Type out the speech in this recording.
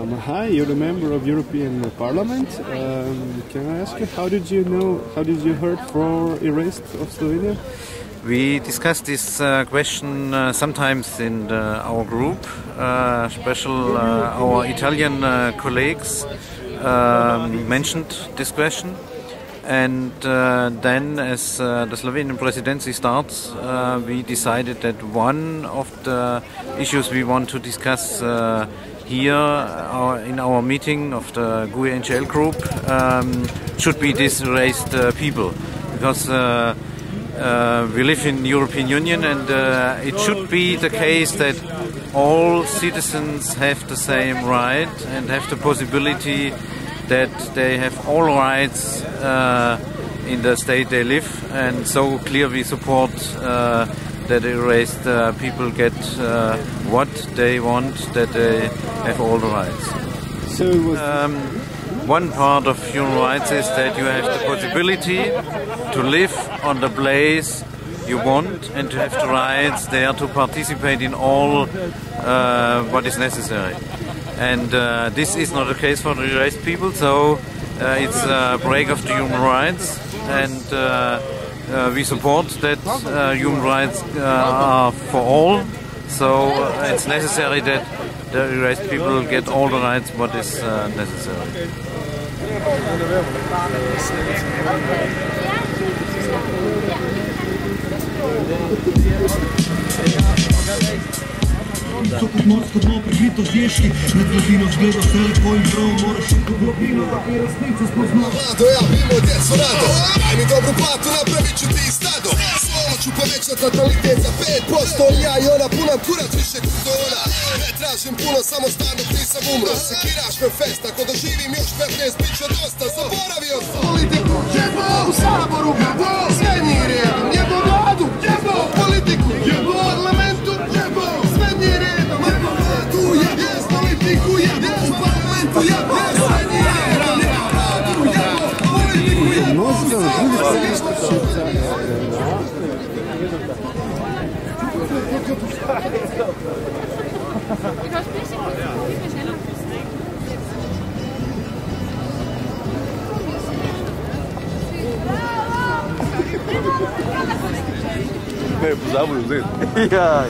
Hi, you're a member of European Parliament. Can I ask you, how did you heard for erased of Slovenia? We discussed this question sometimes in our group, especially our Italian colleagues mentioned this question. And then as the Slovenian presidency starts, we decided that one of the issues we want to discuss here in our meeting of the GUE NGL group should be these erased people, because we live in the European Union, and it should be the case that all citizens have the same right and have the possibility that they have all rights in the state they live, and so clearly we support that erased people get what they want, that they have all the rights. So one part of human rights is that you have the possibility to live on the place you want and to have the rights there to participate in all what is necessary. And this is not the case for the erased people, so it's a break of the human rights, and we support that human rights are for all, so it's necessary that the erased people get all the rights what is necessary. Morsko dno prekrito zješki, nad globino zgleda vse lepo in prav, moraš iti v globino, da bi resnico spoznal. Vlado, ja vimo djeco rado, daj mi dobru platu, napravit ću ti stado. Svolo ću povećat natalitet za 5%, ja i ona punam kurac više kurdona. Ne tražim puno, samo stvarno nisam umro. Sekiraš me fest, ako doživim još 15, bit će dosta, zaboravio sam politiku. Jebo, u saboru gabo, sve njih redom, jebo vladu, jebo politiku, jebo parlamentu, jebo sve njih redom, jebo vladu, jebo politiku, jebo parlamentu, jebo sve njih redom, jebo vladu, jebo politiku, jebo Ne, pozabil vzeti. Ja.